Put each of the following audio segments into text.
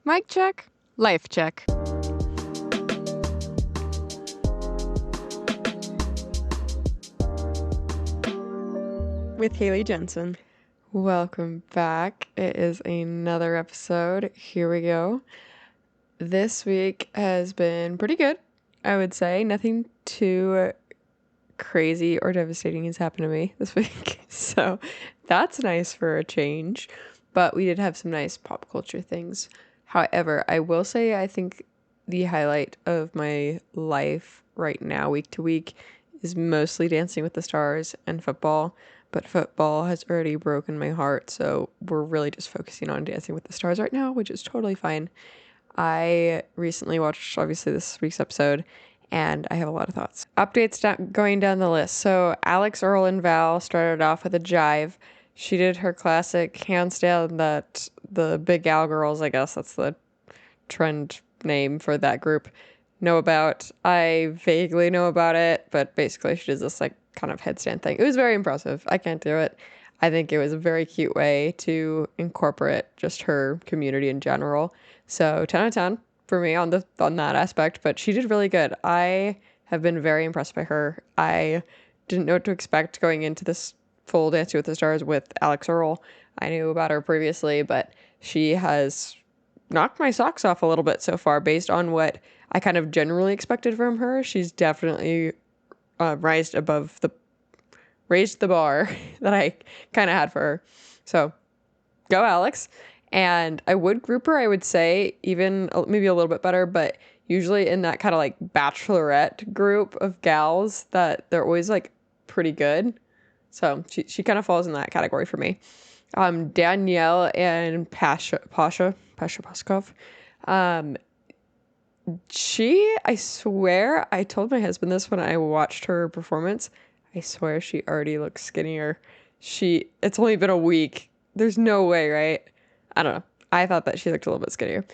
Mic check, life check. With Haley Jensen. Welcome back. It is another episode. Here we go. This week has been pretty good, I would say. Nothing too crazy or devastating has happened to me this week. So that's nice for a change. But we did have some nice pop culture things. However, I will say I think the highlight of my life right now, week to week, is mostly Dancing with the Stars and football. But football has already broken my heart, so we're really just focusing on Dancing with the Stars right now, which is totally fine. I recently watched, obviously, this week's episode, and I have a lot of thoughts. Updates going down the list. So Alix, Earle, and Val started off with a jive. She did her classic handstand that the Big Gal girls, I guess that's the trend name for that group, know about. I vaguely know about it, but basically she does this like kind of headstand thing. It was very impressive. I can't do it. I think it was a very cute way to incorporate just her community in general. So 10 out of 10 for me on that aspect, but she did really good. I have been very impressed by her. I didn't know what to expect going into this full Dancing with the Stars with Alix Earle. I knew about her previously, but she has knocked my socks off a little bit so far based on what I kind of generally expected from her. She's definitely raised the bar that I kind of had for her. So go Alix. And I would group her, I would say, even maybe a little bit better, but usually in that kind of like bachelorette group of gals that they're always like pretty good. So she kind of falls in that category for me. Danielle and Pasha Paskov. I swear, I told my husband this when I watched her performance. I swear she already looks skinnier. It's only been a week. There's no way, right? I don't know. I thought that she looked a little bit skinnier.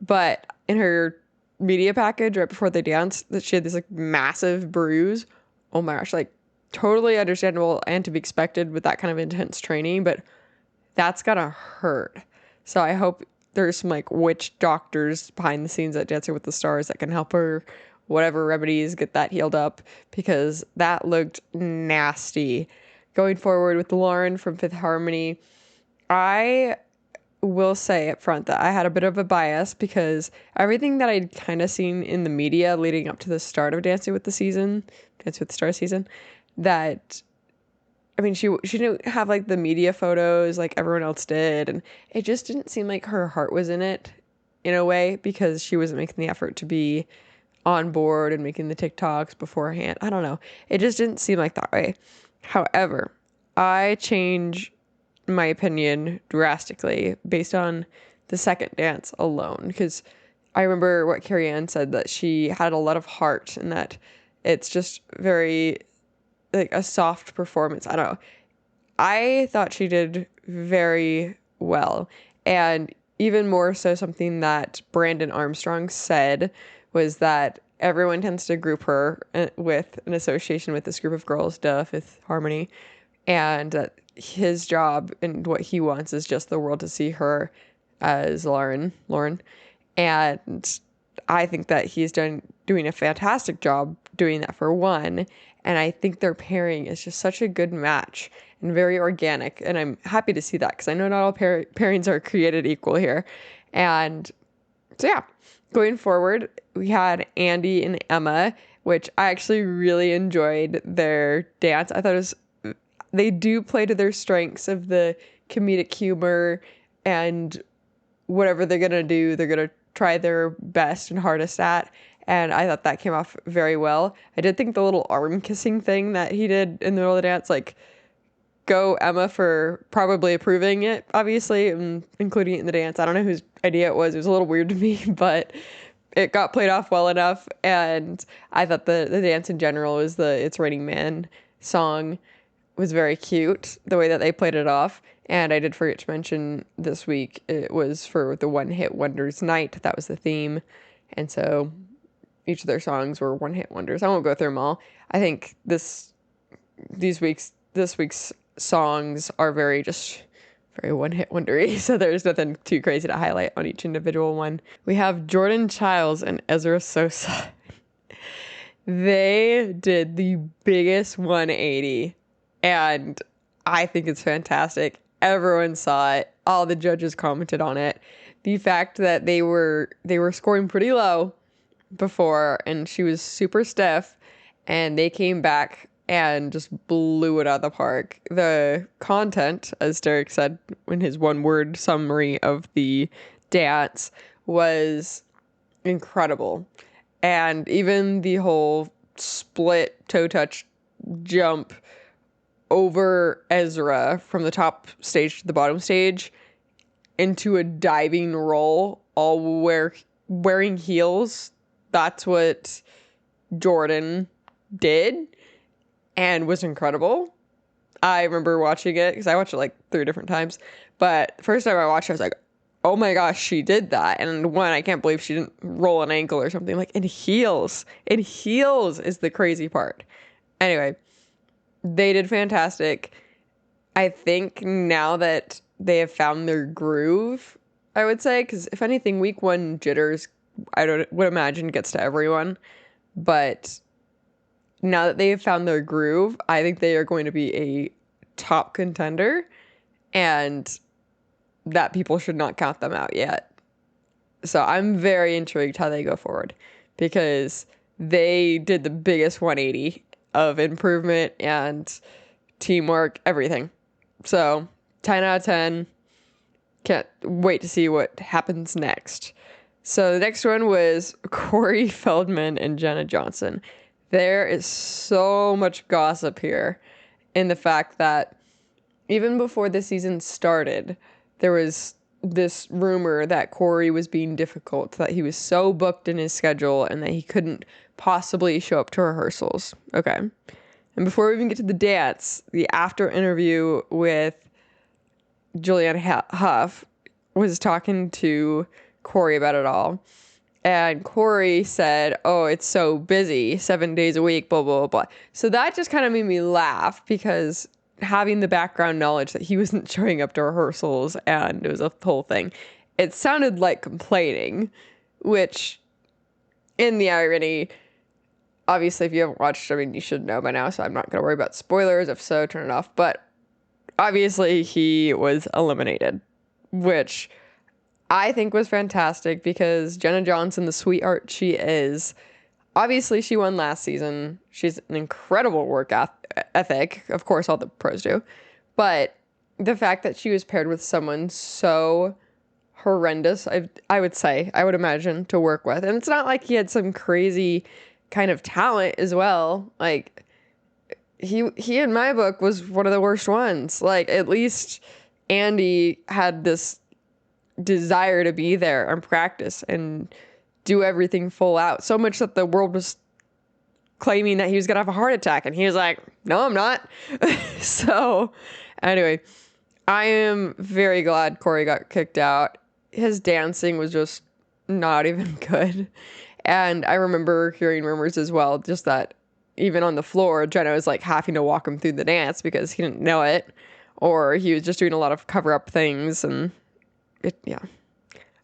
But in her media package right before they danced, that she had this like massive bruise. Oh my gosh, like totally understandable and to be expected with that kind of intense training, but that's gotta hurt. So I hope there's some like witch doctors behind the scenes at Dancing with the Stars that can help her, whatever remedies, get that healed up, because that looked nasty. Going forward with Lauren from Fifth Harmony, I will say up front that I had a bit of a bias because everything that I'd kind of seen in the media leading up to the start of Dancing with the Stars season, that I mean, she didn't have like the media photos like everyone else did, and it just didn't seem like her heart was in it in a way because she wasn't making the effort to be on board and making the TikToks beforehand. I don't know. It just didn't seem like that way. However, I change my opinion drastically based on the second dance alone, because I remember what Carrie Ann said, that she had a lot of heart and that it's just very like a soft performance. I don't know. I thought she did very well. And even more so, something that Brandon Armstrong said was that everyone tends to group her with an association with this group of girls, Fifth Harmony, and that his job and what he wants is just the world to see her as Lauren. And I think that he's doing a fantastic job doing that, for one. And I think their pairing is just such a good match and very organic. And I'm happy to see that because I know not all pairings are created equal here. And so, yeah, going forward, we had Andy and Emma, which I actually really enjoyed their dance. I thought they do play to their strengths of the comedic humor, and whatever they're going to do, they're going to try their best and hardest at. And I thought that came off very well. I did think the little arm kissing thing that he did in the middle of the dance, like, go Emma for probably approving it, obviously, and including it in the dance. I don't know whose idea it was. It was a little weird to me, but it got played off well enough. And I thought the dance in general was the It's Raining Men song was very cute, the way that they played it off. And I did forget to mention this week, it was for the One Hit Wonders night. That was the theme. And so each of their songs were one-hit wonders. I won't go through them all. I think this week's songs are very just very one-hit wondery, so there's nothing too crazy to highlight on each individual one. We have Jordan Chiles and Ezra Sosa. They did the biggest 180, and I think it's fantastic. Everyone saw it. All the judges commented on it. The fact that they were scoring pretty low before, and she was super stiff, and they came back and just blew it out of the park. The content, as Derek said in his one-word summary of the dance, was incredible. And even the whole split toe touch jump over Ezra from the top stage to the bottom stage into a diving roll, all wearing heels. That's what Jordan did, and was incredible. I remember watching it because I watched it like 3 different times. But the first time I watched it, I was like, oh my gosh, she did that. And one, I can't believe she didn't roll an ankle or something. Like, in heels. In heels is the crazy part. Anyway, they did fantastic. I think now that they have found their groove, I would say, because if anything, week 1 jitters, would imagine gets to everyone. But now that they have found their groove, I think they are going to be a top contender, and that people should not count them out yet. So I'm very intrigued how they go forward, because they did the biggest 180 of improvement and teamwork, everything. So 10 out of 10. Can't wait to see what happens next. So the next one was Corey Feldman and Jenna Johnson. There is so much gossip here in the fact that even before the season started, there was this rumor that Corey was being difficult, that he was so booked in his schedule and that he couldn't possibly show up to rehearsals. Okay. And before we even get to the dance, the after interview with Julianne Hough was talking to Corey about it all. And Corey said, oh, it's so busy, 7 days a week, blah, blah, blah, blah. So that just kind of made me laugh, because having the background knowledge that he wasn't showing up to rehearsals and it was a whole thing, it sounded like complaining, which in the irony, obviously if you haven't watched, I mean, you should know by now, so I'm not going to worry about spoilers. If so, turn it off. But obviously he was eliminated, which I think was fantastic, because Jenna Johnson, the sweetheart she is, obviously she won last season. She's an incredible work ethic. Of course, all the pros do. But the fact that she was paired with someone so horrendous, I would imagine, to work with. And it's not like he had some crazy kind of talent as well. Like, he in my book was one of the worst ones. Like, at least Andy had this desire to be there and practice and do everything full out, so much that the world was claiming that he was gonna have a heart attack, and he was like, no, I'm not. So anyway, I am very glad Corey got kicked out. His dancing was just not even good, and I remember hearing rumors as well, just that even on the floor, Jenna was like having to walk him through the dance because he didn't know it, or he was just doing a lot of cover-up things. And yeah.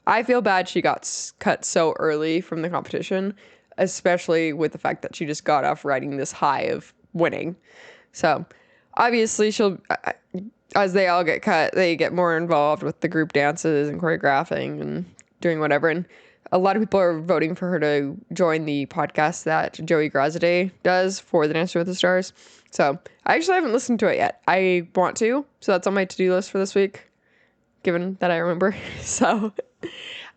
I feel bad she got cut so early from the competition, especially with the fact that she just got off riding this high of winning. So obviously she'll, as they all get cut, they get more involved with the group dances and choreographing and doing whatever. And a lot of people are voting for her to join the podcast that Joey Grazade does for the Dancer with the Stars. So I actually haven't listened to it yet. I want to, so that's on my to-do list for this week, given that I remember. So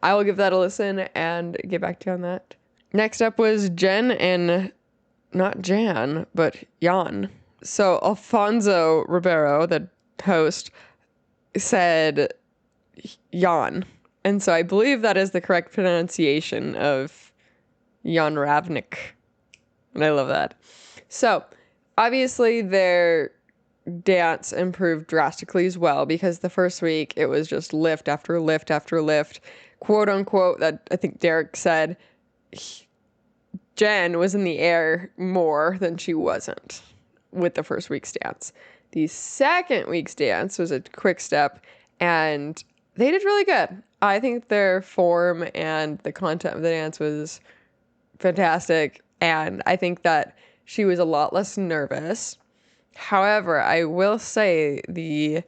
I will give that a listen and get back to you on that. Next up was Jen and not Jan, but Jan. So Alfonso Ribeiro, the host, said Jan. And so I believe that is the correct pronunciation of Jan Ravnik. And I love that. So obviously their dance improved drastically as well, because the first week it was just lift after lift after lift, quote unquote, that I think Derek said Jen was in the air more than she wasn't with the first week's dance. The second week's dance was a quick step, and they did really good. I think their form and the content of the dance was fantastic, and I think that she was a lot less nervous. However, I will say the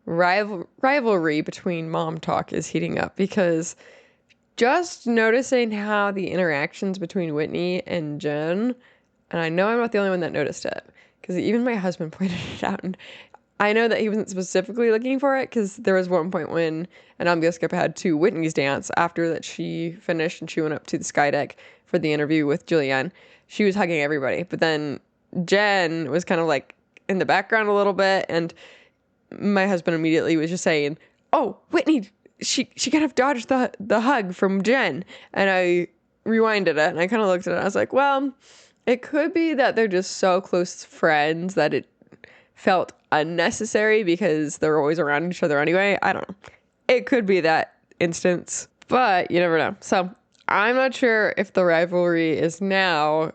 rivalry between Mom Talk is heating up, because just noticing how the interactions between Whitney and Jen, and I know I'm not the only one that noticed it, because even my husband pointed it out, and I know that he wasn't specifically looking for it, because there was one point when an ambulance skip had to Whitney's dance after that she finished and she went up to the sky deck for the interview with Julianne. She was hugging everybody, but then Jen was kind of like in the background a little bit, and my husband immediately was just saying, "Oh, Whitney, she kind of dodged the hug from Jen," and I rewinded it and I kind of looked at it. And I was like, well, it could be that they're just so close friends that it felt unnecessary because they're always around each other anyway. I don't know. It could be that instance, but you never know. So I'm not sure if the rivalry is now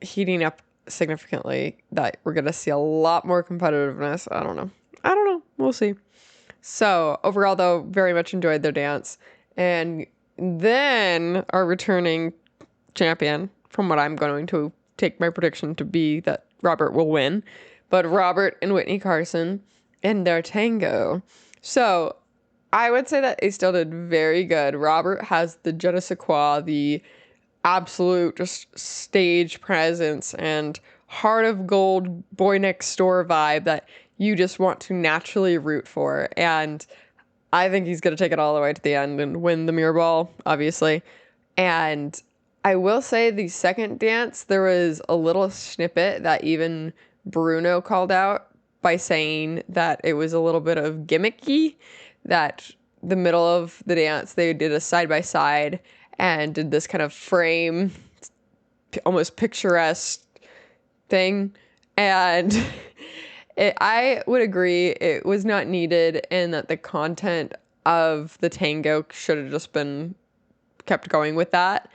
heating up significantly, that we're going to see a lot more competitiveness. I don't know. We'll see. So overall, though, very much enjoyed their dance. And then our returning champion, from what I'm going to take my prediction to be that Robert will win, but Robert and Whitney Carson in their tango. So I would say that they still did very good. Robert has the je ne sais quoi, the absolute just stage presence and heart of gold boy next door vibe that you just want to naturally root for. And I think he's going to take it all the way to the end and win the mirror ball, obviously. And I will say the second dance, there was a little snippet that even Bruno called out by saying that it was a little bit of gimmicky, that the middle of the dance, they did a side-by-side and did this kind of frame, almost picturesque thing. And I would agree it was not needed, and that the content of the tango should have just been kept going with that.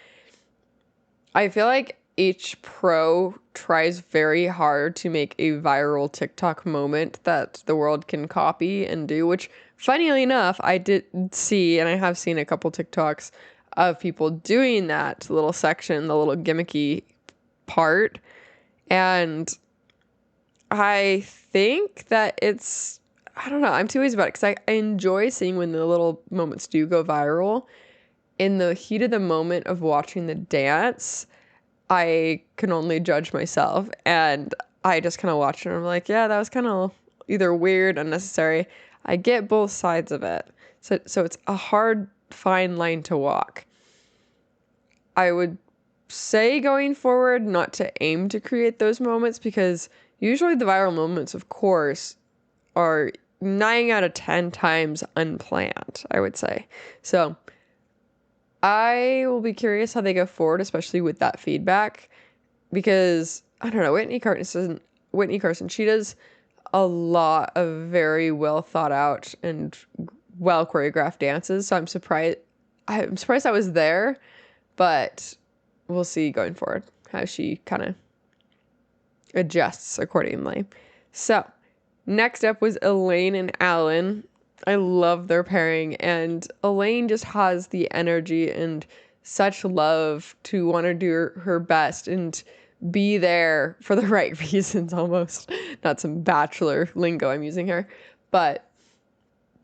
I feel like each pro tries very hard to make a viral TikTok moment that the world can copy and do, which, funnily enough, I did see, and I have seen a couple TikToks of people doing that little section, the little gimmicky part. And I think that it's, I don't know, I'm two ways about it, because I enjoy seeing when the little moments do go viral. In the heat of the moment of watching the dance, I can only judge myself, and I just kind of watch it and I'm like, yeah, that was kind of either weird, unnecessary. I get both sides of it. So it's a hard, fine line to walk. I would say going forward not to aim to create those moments, because usually the viral moments, of course, are 9 out of 10 times unplanned, I would say. So I will be curious how they go forward, especially with that feedback, because I don't know, Whitney Carson, she does a lot of very well thought out and well choreographed dances. So I'm surprised I was there, but we'll see going forward how she kind of adjusts accordingly. So next up was Elaine and Alan. I love their pairing, and Elaine just has the energy and such love to want to do her best and be there for the right reasons, almost. Not some bachelor lingo I'm using here, but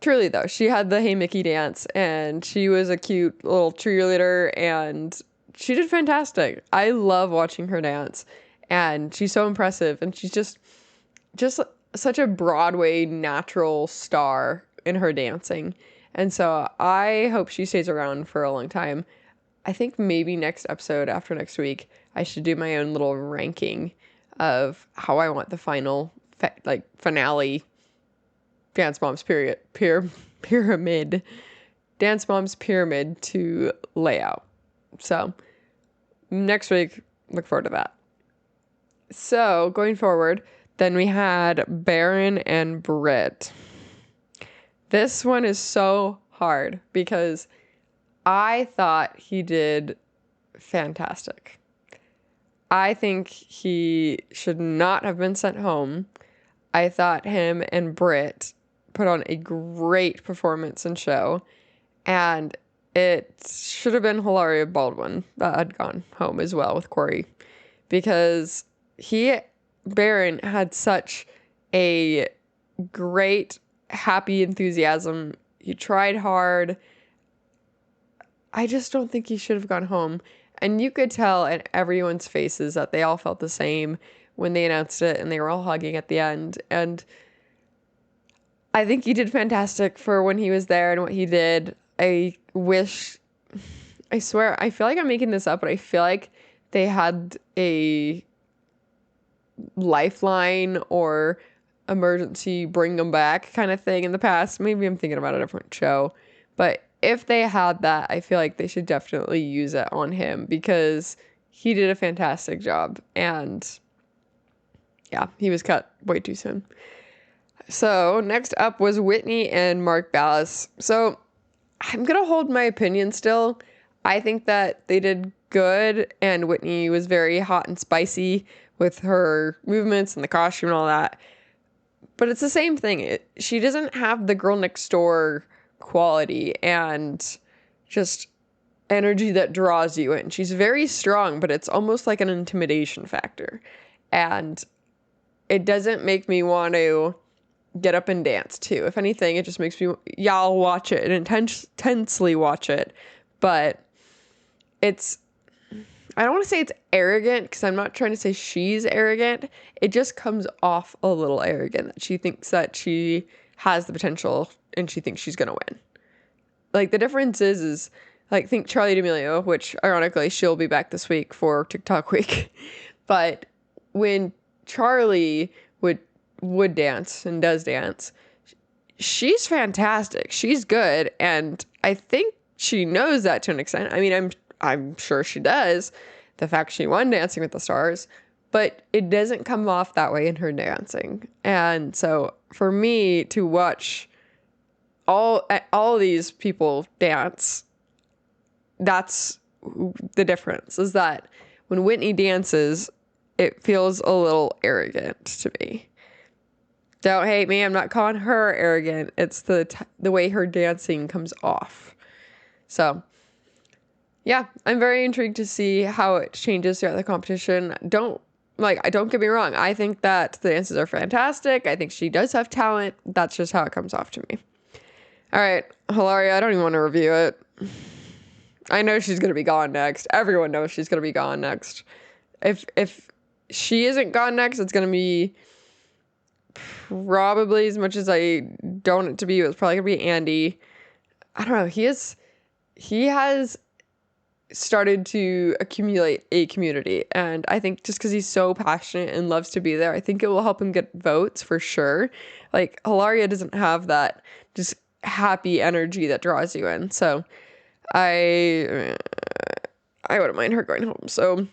truly though, she had the Hey Mickey dance, and she was a cute little cheerleader, and she did fantastic. I love watching her dance, and she's so impressive, and she's just such a Broadway natural star in her dancing. And so I hope she stays around for a long time. I think maybe next episode, after next week, I should do my own little ranking of how I want the final finale Dance Moms pyramid Dance Moms pyramid to lay out. So next week, look forward to that. So going forward, then we had Baron and Britt. This one is so hard because I thought he did fantastic. I think he should not have been sent home. I thought him and Britt put on a great performance and show. And it should have been Hilaria Baldwin that had gone home as well with Corey, because Baron had such a great, happy enthusiasm. He tried hard. I just don't think he should have gone home. And you could tell in everyone's faces that they all felt the same when they announced it, and they were all hugging at the end. And I think he did fantastic for when he was there and what he did. I swear, I feel like I'm making this up, but I feel like they had a lifeline or emergency bring them back kind of thing in the past. Maybe I'm thinking about a different show, but if they had that, I feel like they should definitely use it on him, because he did a fantastic job. And yeah, he was cut way too soon. So next up was Whitney and Mark Ballas. So I'm going to hold my opinion still. I think that they did good, and Whitney was very hot and spicy with her movements and the costume and all that. But it's the same thing. She doesn't have the girl next door quality and just energy that draws you in. She's very strong, but it's almost like an intimidation factor. And it doesn't make me want to get up and dance too. If anything, it just makes me, I'll watch it and intensely watch it. But I don't want to say it's arrogant, because I'm not trying to say she's arrogant. It just comes off a little arrogant, that she thinks that she has the potential and she thinks she's going to win. Like, the difference is like, think Charli D'Amelio, which ironically she'll be back this week for TikTok week. But when Charli would dance and does dance, she's fantastic. She's good. And I think she knows that to an extent. I mean, I'm sure she does, the fact she won Dancing with the Stars, but it doesn't come off that way in her dancing. And so for me to watch all these people dance, that's the difference, is that when Whitney dances, it feels a little arrogant to me. Don't hate me, I'm not calling her arrogant. It's the way her dancing comes off. So yeah, I'm very intrigued to see how it changes throughout the competition. Don't get me wrong. I think that the dances are fantastic. I think she does have talent. That's just how it comes off to me. All right, Hilaria, I don't even want to review it. I know she's going to be gone next. Everyone knows she's going to be gone next. If she isn't gone next, it's going to be probably, as much as I don't want it to be, it's probably going to be Andy. I don't know. He has started to accumulate a community, and I think just because he's so passionate and loves to be there, I think it will help him get votes for sure. Like, Hilaria doesn't have that just happy energy that draws you in, so I wouldn't mind her going home. So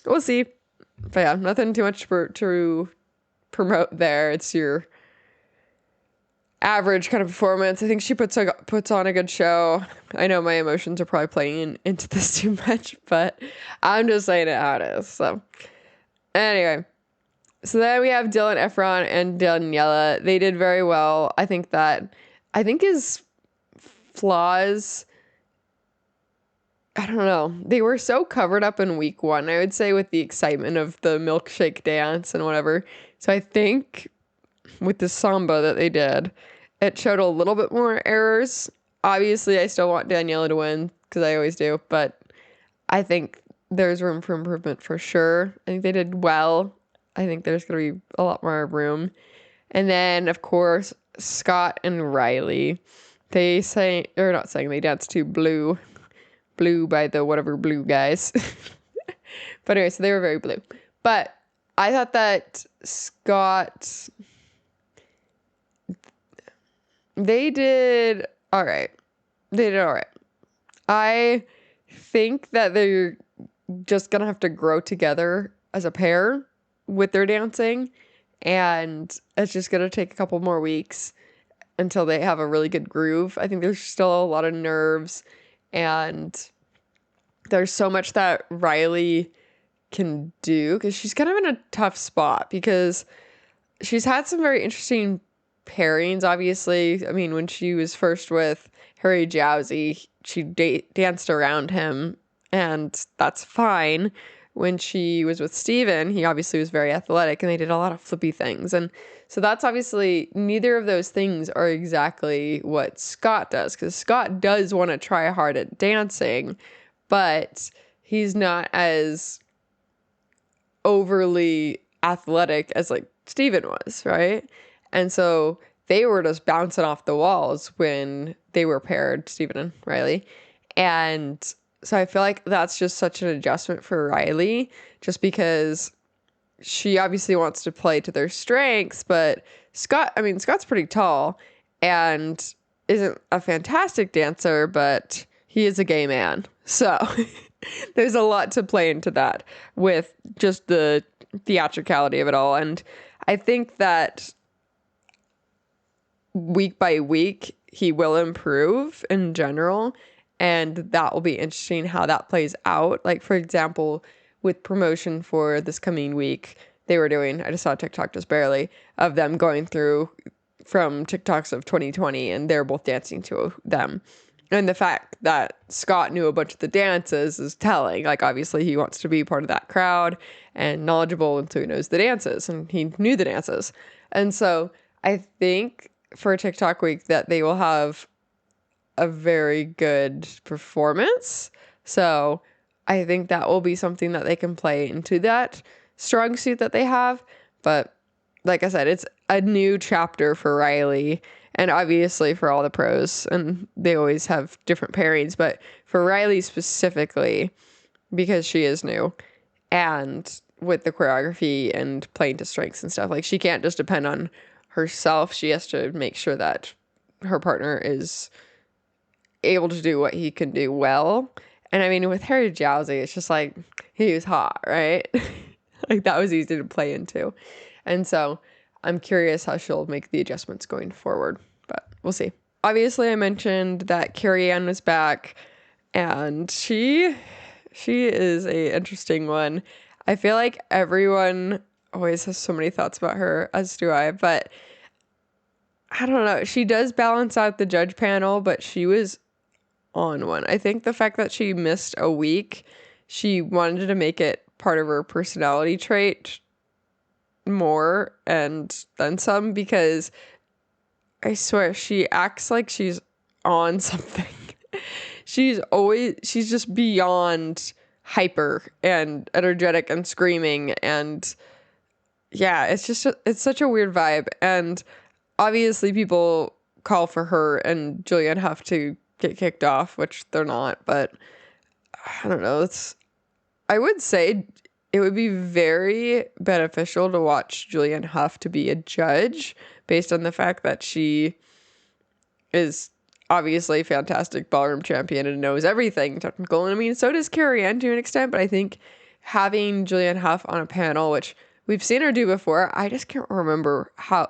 we'll see. But yeah, nothing too much to promote there. It's your average kind of performance. I think she puts on a good show. I know my emotions are probably playing into this too much, but I'm just saying it how it is. So anyway, so then we have Dylan Efron and Daniela. They did very well. I think his flaws, I don't know. They were so covered up in week 1, I would say, with the excitement of the milkshake dance and whatever. So I think with the samba that they did, it showed a little bit more errors. Obviously, I still want Daniela to win, because I always do, but I think there's room for improvement for sure. I think they did well. I think there's going to be a lot more room. And then, of course, Scott and Rylee, they danced to Blue by the whatever Blue guys. But anyway, so they were very blue. But I thought that Scott, they did all right. I think that they're just going to have to grow together as a pair with their dancing. And it's just going to take a couple more weeks until they have a really good groove. I think there's still a lot of nerves, and there's so much that Rylee can do, because she's kind of in a tough spot, because she's had some very interesting pairings, obviously. I mean, when she was first with Harry Jowsey, she danced around him, and that's fine. When she was with Steven, he obviously was very athletic, and they did a lot of flippy things. And so that's obviously, neither of those things are exactly what Scott does, because Scott does want to try hard at dancing, but he's not as overly athletic as like Steven was, right? And so they were just bouncing off the walls when they were paired, Steven and Rylee. And so I feel like that's just such an adjustment for Rylee, just because she obviously wants to play to their strengths, but Scott's pretty tall and isn't a fantastic dancer, but he is a gay man. So there's a lot to play into that with just the theatricality of it all. And I think that week by week, he will improve in general. And that will be interesting how that plays out. Like, for example, with promotion for this coming week, they were doing, I just saw a TikTok just barely, of them going through from TikToks of 2020, and they're both dancing to them. And the fact that Scott knew a bunch of the dances is telling. Like, obviously, he wants to be part of that crowd and knowledgeable, and so he knows the dances, and he knew the dances. And so I think for TikTok week that they will have a very good performance. So I think that will be something that they can play into that strong suit that they have. But like I said, it's a new chapter for Rylee, and obviously for all the pros, and they always have different pairings, but for Rylee specifically, because she is new, and with the choreography and playing to strengths and stuff, like, she can't just depend on herself. She has to make sure that her partner is able to do what he can do well. And I mean, with Harry Jowsey, it's just like, he was hot, right? Like, that was easy to play into. And so I'm curious how she'll make the adjustments going forward, but we'll see. Obviously, I mentioned that Carrie Ann was back, and she is a interesting one. I feel like everyone always has so many thoughts about her, as do I, but I don't know. She does balance out the judge panel, but she was on one. I think the fact that she missed a week, she wanted to make it part of her personality trait more and then some, because I swear she acts like she's on something. She's just beyond hyper and energetic and screaming, and yeah, it's such a weird vibe. And obviously people call for her and Julianne Hough to get kicked off, which they're not, but I don't know. I would say it would be very beneficial to watch Julianne Hough to be a judge, based on the fact that she is obviously a fantastic ballroom champion and knows everything technical. And I mean, so does Carrie Ann to an extent, but I think having Julianne Hough on a panel, which we've seen her do before, I just can't remember how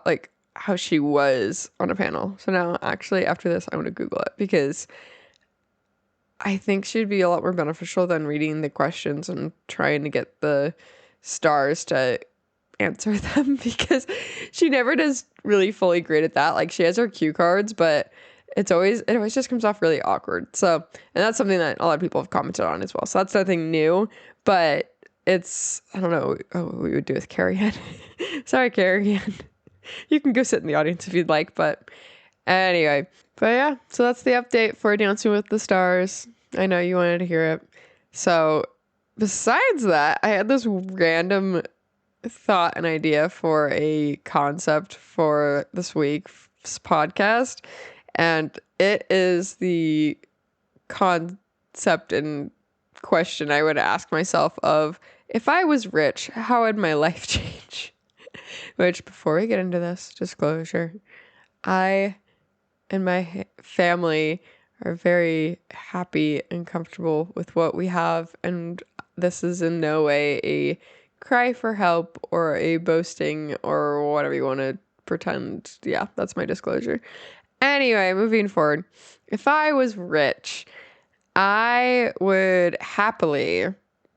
she was on a panel. So now, actually, after this, I'm going to Google it, because I think she'd be a lot more beneficial than reading the questions and trying to get the stars to answer them, because she never does really fully great at that. Like, she has her cue cards, but it always just comes off really awkward. So, and that's something that a lot of people have commented on as well. So that's nothing new, but it's, I don't know what we would do with Carrie Ann. Sorry, Carrie Ann. You can go sit in the audience if you'd like, but anyway. But yeah, so that's the update for Dancing with the Stars. I know you wanted to hear it. So besides that, I had this random thought and idea for a concept for this week's podcast, and it is the concept and question I would ask myself of, if I was rich, how would my life change? Which, before we get into this, disclosure, I and my family are very happy and comfortable with what we have, and this is in no way a cry for help or a boasting or whatever you want to pretend. Yeah, that's my disclosure. Anyway, moving forward, if I was rich, I would happily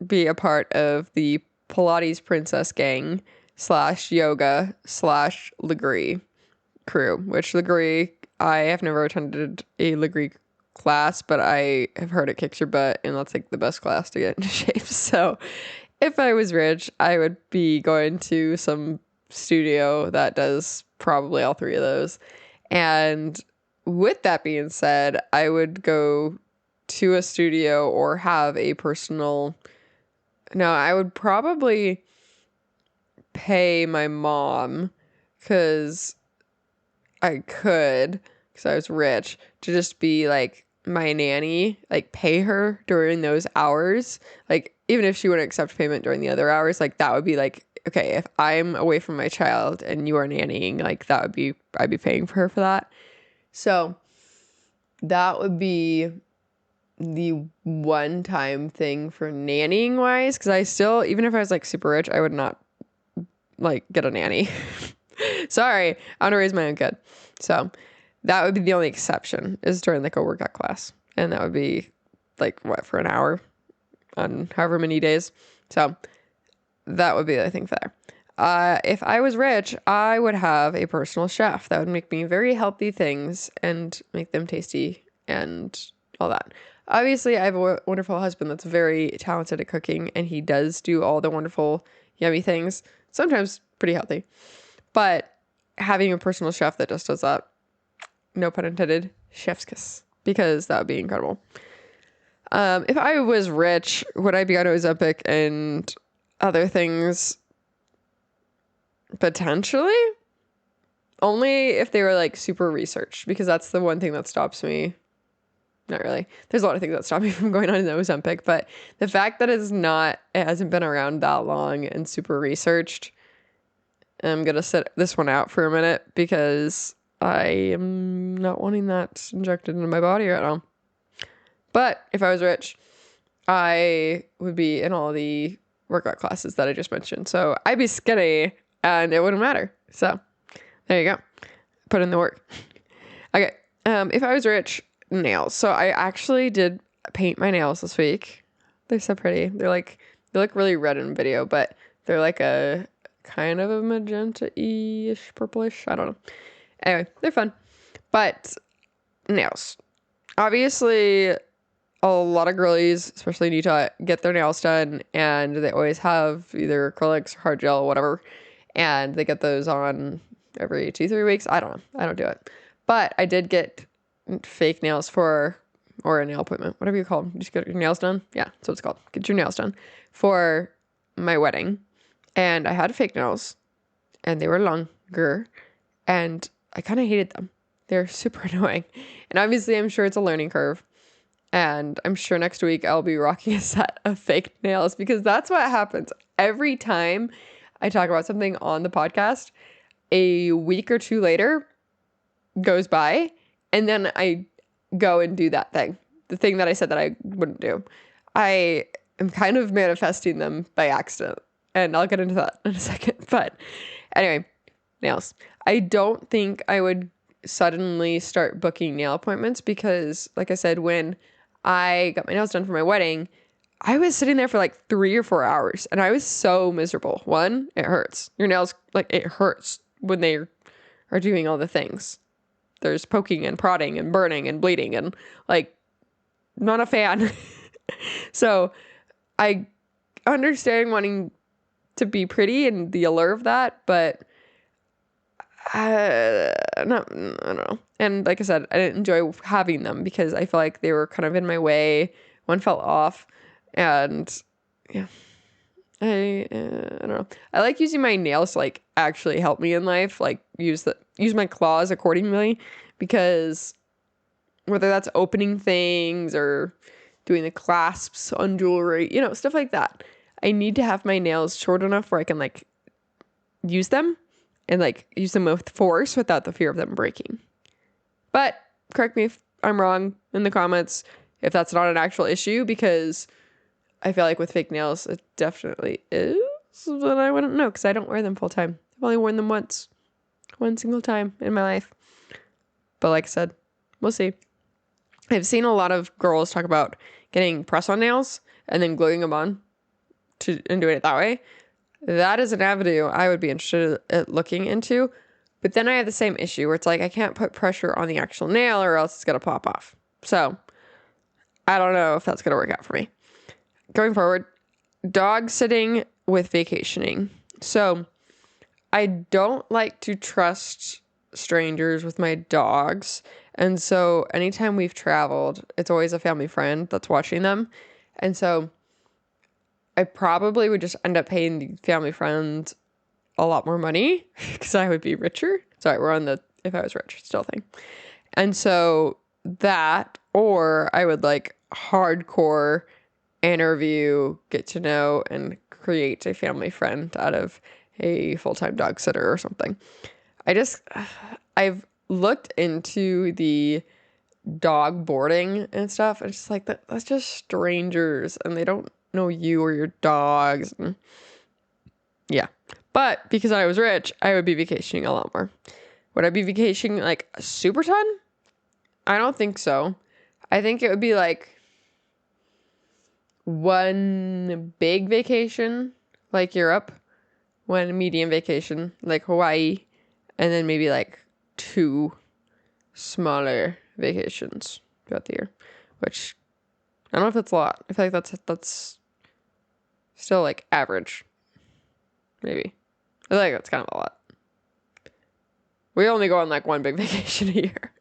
be a part of the Pilates Princess gang / yoga / Legree. crew, which legree, I have never attended a legree class, but I have heard it kicks your butt, and that's like the best class to get into shape. So if I was rich, I would be going to some studio that does probably all three of those. And with that being said, I would go to a studio or have a personal. No, I would probably pay my mom because I could, because I was rich, to just be like my nanny, like pay her during those hours. Like, even if she wouldn't accept payment during the other hours, like that would be like, okay, if I'm away from my child and you are nannying, like that would be, I'd be paying for her for that. So that would be the one time thing for nannying wise, because I still, even if I was like super rich, I would not like get a nanny. Sorry, I want to raise my own kid. So that would be the only exception, is during like a workout class. And that would be like what, for an hour on however many days. So that would be the thing there. If I was rich, I would have a personal chef that would make me very healthy things and make them tasty and all that. Obviously, I have a wonderful husband that's very talented at cooking, and he does do all the wonderful, yummy things, sometimes pretty healthy. But having a personal chef that just does that, no pun intended, chef's kiss, because that would be incredible. If I was rich, would I be on Ozempic and other things? Potentially. Only if they were like super researched, because that's the one thing that stops me. Not really. There's a lot of things that stop me from going on the Ozempic, but the fact that it hasn't been around that long and super researched, I'm going to sit this one out for a minute because I am not wanting that injected into my body right now. But if I was rich, I would be in all the workout classes that I just mentioned. So I'd be skinny and it wouldn't matter. So there you go. Put in the work. Okay. If I was rich, nails. So I actually did paint my nails this week. They're so pretty. They look really red in video, but they're like a kind of a magenta-ish, purplish. I don't know. Anyway, they're fun. But nails. Obviously, a lot of girlies, especially in Utah, get their nails done, and they always have either acrylics or hard gel, whatever, and they get those on every 2-3 weeks. I don't know. I don't do it. But I did get fake nails or a nail appointment, whatever you call them. You just get your nails done. Yeah, that's what it's called. Get your nails done for my wedding. And I had fake nails, and they were longer, and I kind of hated them. They're super annoying. And obviously, I'm sure it's a learning curve. And I'm sure next week I'll be rocking a set of fake nails, because that's what happens every time I talk about something on the podcast. A week or two later goes by, and then I go and do that thing. The thing that I said that I wouldn't do. I am kind of manifesting them by accident. And I'll get into that in a second. But anyway, nails. I don't think I would suddenly start booking nail appointments because, like I said, when I got my nails done for my wedding, I was sitting there for like 3 or 4 hours, and I was so miserable. One, it hurts. Your nails, like, it hurts when they are doing all the things. There's poking and prodding and burning and bleeding, and like, not a fan. So I understand wanting to be pretty and the allure of that, but I don't know. And like I said, I didn't enjoy having them because I feel like they were kind of in my way. One fell off, and yeah, I don't know. I like using my nails to like actually help me in life, like use my claws accordingly, because whether that's opening things or doing the clasps on jewelry, stuff like that. I need to have my nails short enough where I can like use them and like use them with force without the fear of them breaking. But correct me if I'm wrong in the comments if that's not an actual issue, because I feel like with fake nails it definitely is, but I wouldn't know because I don't wear them full time. I've only worn them one single time in my life. But like I said, we'll see. I've seen a lot of girls talk about getting press-on nails and then gluing them on and doing it that way. That is an avenue I would be interested in looking into. But then I have the same issue where it's like I can't put pressure on the actual nail or else it's going to pop off. So I don't know if that's going to work out for me. Going forward, dog sitting with vacationing. So I don't like to trust strangers with my dogs. And so anytime we've traveled, it's always a family friend that's watching them. And so I probably would just end up paying the family friend a lot more money because I would be richer. Sorry, we're on the if I was rich still thing. And so that, or I would like hardcore interview, get to know, and create a family friend out of a full-time dog sitter or something. I've looked into the dog boarding and stuff. And it's just like that's just strangers and they don't know you or your dogs. And yeah. But because I was rich, I would be vacationing a lot more. Would I be vacationing like a super ton? I don't think so. I think it would be like one big vacation, like Europe, one medium vacation, like Hawaii, and then maybe like 2 smaller vacations throughout the year, which I don't know if that's a lot. I feel like that's still like average, maybe. I feel like that's kind of a lot. We only go on like one big vacation a year,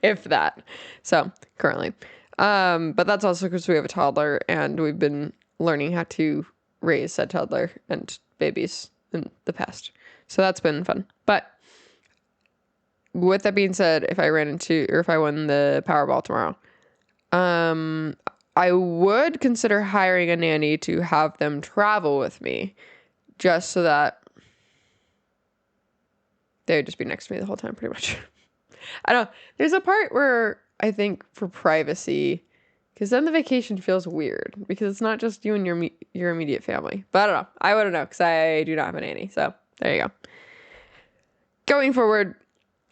if that. So currently, but that's also because we have a toddler and we've been learning how to raise said toddler and babies in the past. So that's been fun. But with that being said, if I won the Powerball tomorrow, I would consider hiring a nanny to have them travel with me, just so that they would just be next to me the whole time, pretty much. I don't know. There's a part where I think for privacy, because then the vacation feels weird because it's not just you and your immediate family. But I don't know. I wouldn't know because I do not have a nanny. So there you go. Going forward,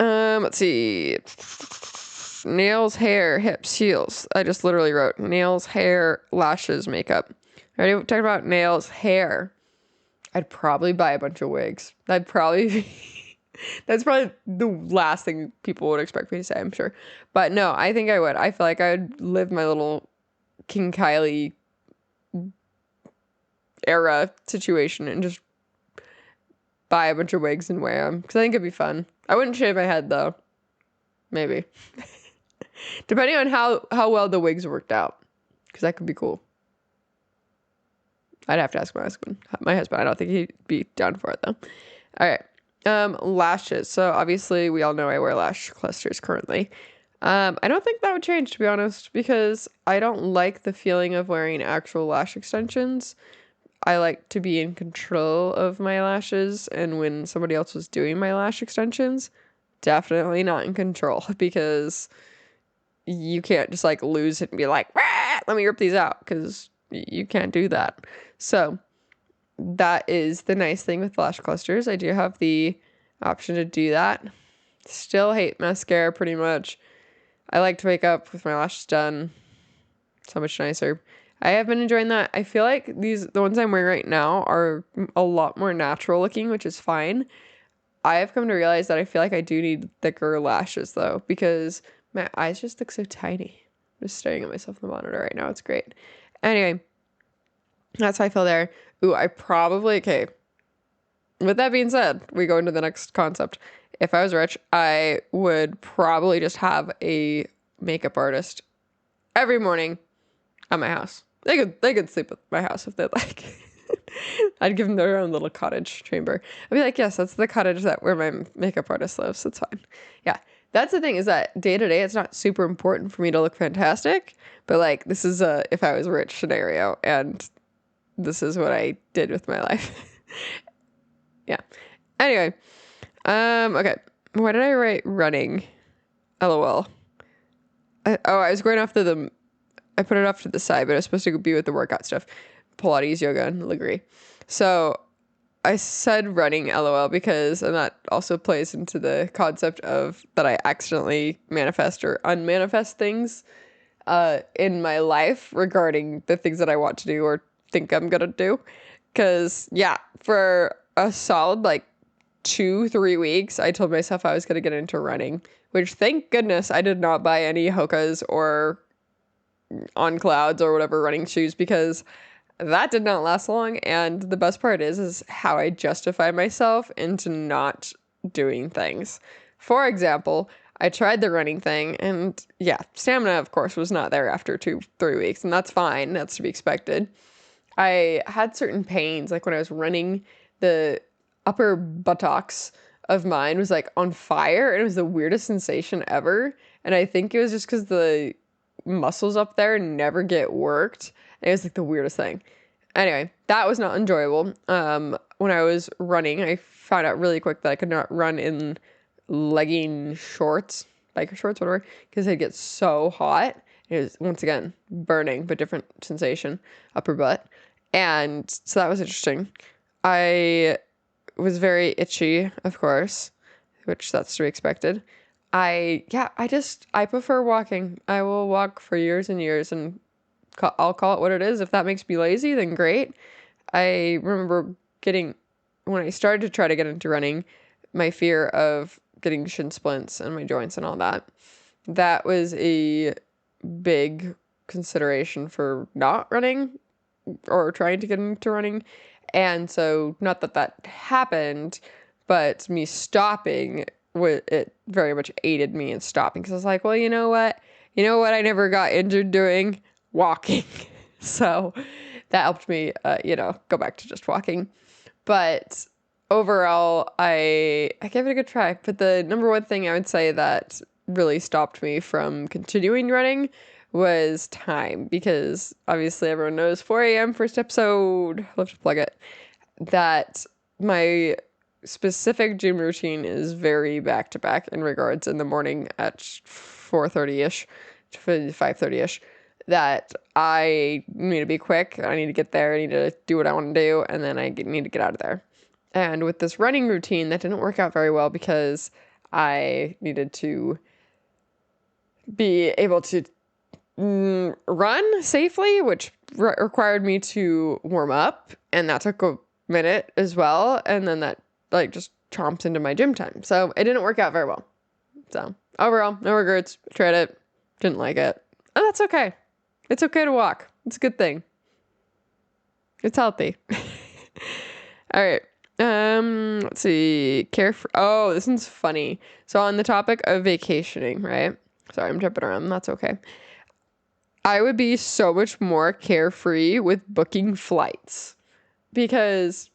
let's see. Nails, hair, hips, heels. I just literally wrote nails, hair, lashes, makeup. I already talked about nails, hair. I'd probably buy a bunch of wigs. That's probably the last thing people would expect me to say, I'm sure. But no, I think I would. I feel like I would live my little King Kylie era situation and just buy a bunch of wigs and wear them. Because I think it'd be fun. I wouldn't shave my head, though. Maybe. Depending on how well the wigs worked out. Because that could be cool. I'd have to ask my husband. I don't think he'd be down for it, though. All right. Lashes. So obviously we all know I wear lash clusters currently. I don't think that would change, to be honest, because I don't like the feeling of wearing actual lash extensions. I like to be in control of my lashes, and when somebody else was doing my lash extensions, definitely not in control, because you can't just like lose it and be like, let me rip these out, because you can't do that. So that is the nice thing with lash clusters. I do have the option to do that. Still hate mascara pretty much. I like to wake up with my lashes done. So much nicer. I have been enjoying that. I feel like the ones I'm wearing right now are a lot more natural looking, which is fine. I have come to realize that I feel like I do need thicker lashes though, because my eyes just look so tiny. I'm just staring at myself in the monitor right now. It's great. Anyway, that's how I feel there. Ooh, okay. With that being said, we go into the next concept. If I was rich, I would probably just have a makeup artist every morning at my house. They could sleep at my house if they'd like. I'd give them their own little cottage chamber. I'd be like, yes, that's the cottage where my makeup artist lives. It's fine. Yeah. That's the thing, is that day to day, it's not super important for me to look fantastic, but like this is a if I was rich scenario, and this is what I did with my life. Yeah. Anyway, okay. Why did I write running? LOL. I was going off I put it off to the side, but it was supposed to be with the workout stuff. Pilates, yoga, and leaguery. So I said running LOL because, and that also plays into the concept of that I accidentally manifest or unmanifest things in my life regarding the things that I want to do or think I'm gonna do. Because, yeah, for a solid, like, 2-3 weeks, I told myself I was going to get into running, which thank goodness I did not buy any Hoka's or On Clouds or whatever running shoes, because that did not last long. And the best part is how I justify myself into not doing things. For example, I tried the running thing, and yeah, stamina, of course, was not there after 2-3 weeks, and that's fine. That's to be expected. I had certain pains, like when I was running, the upper buttocks of mine was like on fire, and it was the weirdest sensation ever. And I think it was just because the muscles up there never get worked. And it was like the weirdest thing. Anyway, that was not enjoyable. When I was running, I found out really quick that I could not run in legging shorts, biker shorts, whatever, because they'd get so hot. It was, once again, burning, but different sensation, upper butt. And so that was interesting. I was very itchy, of course, which that's to be expected. I prefer walking. I will walk for years and years, and I'll call it what it is. If that makes me lazy, then great. I remember when I started to try to get into running, my fear of getting shin splints and my joints and all that. That was a big consideration for not running or trying to get into running. And so, not that that happened, but me stopping, it very much aided me in stopping, because I was like, well, you know what I never got injured doing? Walking. So that helped me, go back to just walking. But overall, I gave it a good try. But the number one thing I would say that really stopped me from continuing running was time, because obviously everyone knows 4 a.m. first episode, I'll have to plug it, that my specific gym routine is very back-to-back in regards in the morning at 4:30-ish to 5:30-ish, that I need to be quick, I need to get there, I need to do what I want to do, and then I need to get out of there. And with this running routine, that didn't work out very well, because I needed to be able to run safely, which required me to warm up, and that took a minute as well, and then that just chomps into my gym time, so it didn't work out very well. So overall, no regrets. Tried it, didn't like it, and that's okay. It's okay to walk. It's a good thing. It's healthy. All right. Let's see. Oh, this one's funny. So on the topic of vacationing, right? Sorry, I'm jumping around. That's okay. I would be so much more carefree with booking flights, because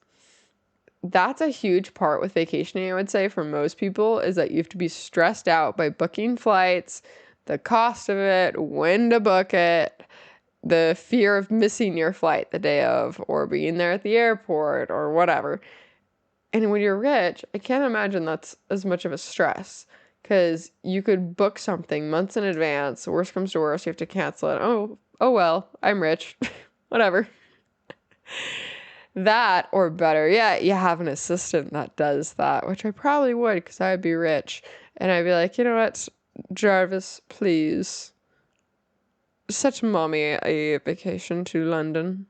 that's a huge part with vacationing, I would say, for most people, is that you have to be stressed out by booking flights, the cost of it, when to book it, the fear of missing your flight the day of, or being there at the airport, or whatever. And when you're rich, I can't imagine that's as much of a stress, because you could book something months in advance. Worst comes to worst, you have to cancel it. Oh well, I'm rich. Whatever. That, or better, yeah, you have an assistant that does that, which I probably would, because I'd be rich. And I'd be like, you know what, Jarvis, please set mommy a vacation to London.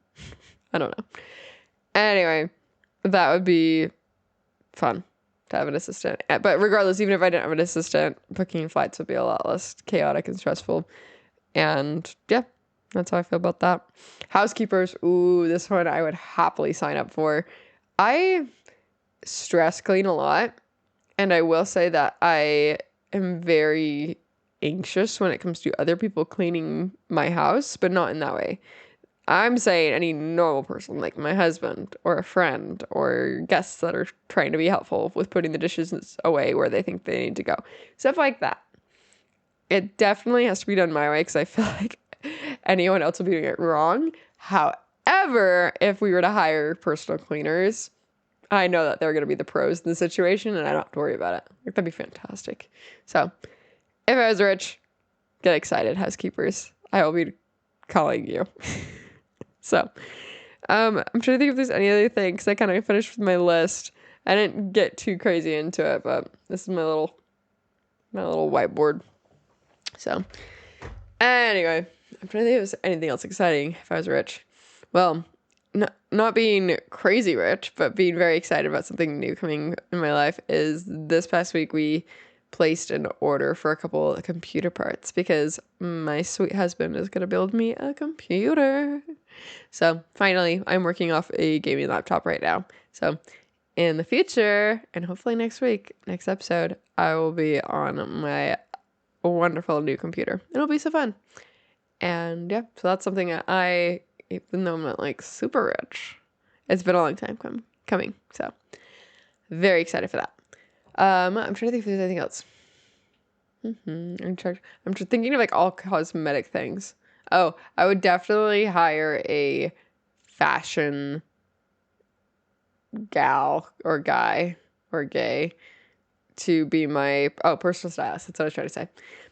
I don't know. Anyway, that would be fun to have an assistant. But regardless, even if I didn't have an assistant, booking flights would be a lot less chaotic and stressful. And yeah, that's how I feel about that. Housekeepers. Ooh, this one I would happily sign up for. I stress clean a lot. And I will say that I am very anxious when it comes to other people cleaning my house, but not in that way. I'm saying any normal person, like my husband or a friend or guests that are trying to be helpful with putting the dishes away where they think they need to go. Stuff like that. It definitely has to be done my way, because I feel like anyone else will be doing it wrong. However, if we were to hire personal cleaners, I know that they're going to be the pros in the situation, and I don't have to worry about it. Like, that'd be fantastic. So, if I was rich, get excited, housekeepers. I will be calling you. So, I'm trying to think if there's any other thing, because I kind of finished with my list. I didn't get too crazy into it, but this is my little whiteboard. So, anyway, I'm trying to think if there's anything else exciting if I was rich. Well, not being crazy rich, but being very excited about something new coming in my life is this past week we placed an order for a couple of computer parts because my sweet husband is going to build me a computer. So finally, I'm working off a gaming laptop right now. So in the future, and hopefully next week, next episode, I will be on my wonderful new computer. It'll be so fun. And yeah, so that's something that even though I'm not like super rich, it's been a long time coming. So very excited for that. I'm trying to think if there's anything else. I'm thinking of like all cosmetic things. Oh, I would definitely hire a fashion gal or guy or gay to be my personal stylist. That's what I was trying to say.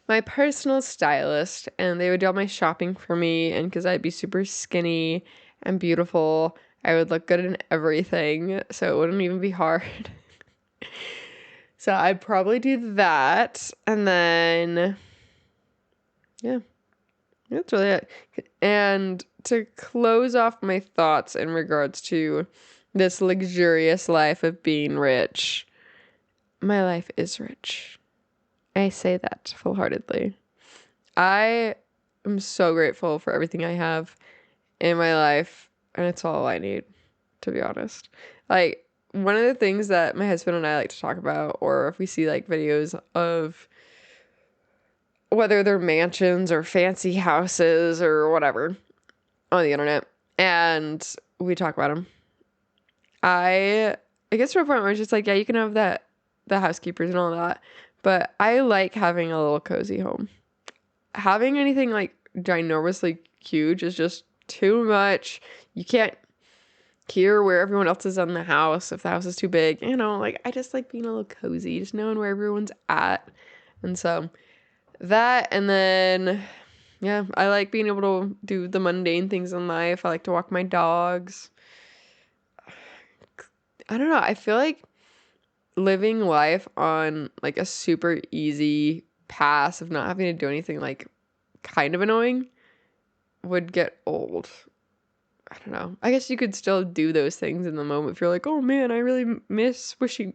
My personal stylist, and they would do all my shopping for me, and because I'd be super skinny and beautiful, I would look good in everything, so it wouldn't even be hard. So I'd probably do that, and then yeah, that's really it. And to close off my thoughts in regards to this luxurious life of being rich, my life is rich. I say that full-heartedly. I am so grateful for everything I have in my life, and it's all I need, to be honest. Like, one of the things that my husband and I like to talk about, or if we see like videos of whether they're mansions or fancy houses or whatever on the internet, and we talk about them, I guess to a point where it's just like, yeah, you can have the housekeepers and all that, but I like having a little cozy home. Having anything like ginormously huge is just too much. You can't hear where everyone else is in the house if the house is too big. Like I just like being a little cozy, just knowing where everyone's at. And so that, and then yeah, I like being able to do the mundane things in life. I like to walk my dogs. I don't know. I feel like living life on like a super easy pass of not having to do anything like kind of annoying would get old. I don't know. I guess you could still do those things in the moment if you're like, oh man, I really miss washing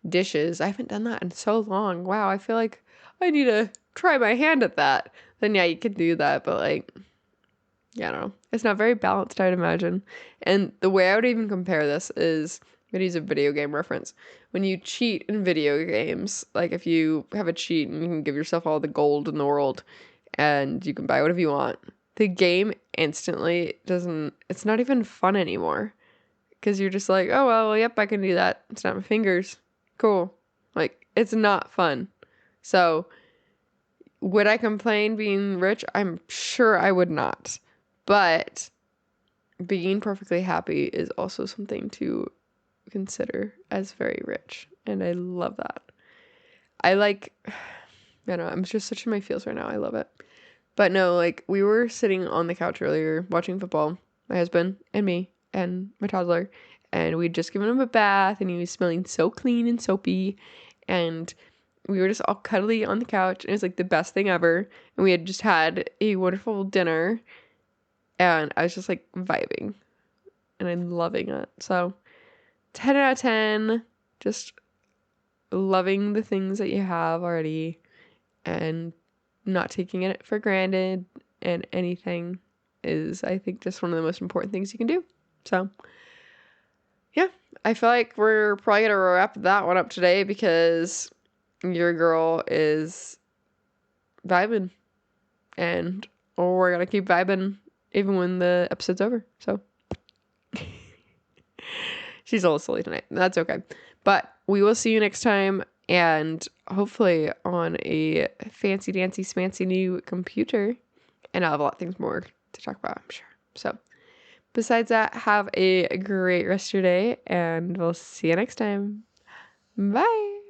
dishes. I haven't done that in so long. Wow, I feel like I need to try my hand at that. Then yeah, you could do that, but like, yeah, I don't know. It's not very balanced, I'd imagine. And the way I would even compare this is, I'm gonna use a video game reference. When you cheat in video games, like if you have a cheat and you can give yourself all the gold in the world and you can buy whatever you want, the game instantly it's not even fun anymore. Because you're just like, oh, well, yep, I can do that. Snap my fingers. Cool. Like, it's not fun. So, would I complain being rich? I'm sure I would not. But being perfectly happy is also something to consider as very rich. And I love that. I don't know, I'm just such in my feels right now. I love it. But no, like, we were sitting on the couch earlier watching football, my husband and me and my toddler, and we'd just given him a bath, and he was smelling so clean and soapy, and we were just all cuddly on the couch, and it was like the best thing ever, and we had just had a wonderful dinner, and I was just like vibing, and I'm loving it. So 10 out of 10, just loving the things that you have already, and not taking it for granted, and anything is, I think, just one of the most important things you can do. So yeah, I feel like we're probably gonna wrap that one up today because your girl is vibing, and we're gonna keep vibing even when the episode's over. So she's a little silly tonight. That's okay, but we will see you next time, and hopefully on a fancy dancy smancy new computer, and I'll have a lot of things more to talk about, I'm sure. So besides that, have a great rest of your day, and we'll see you next time. Bye.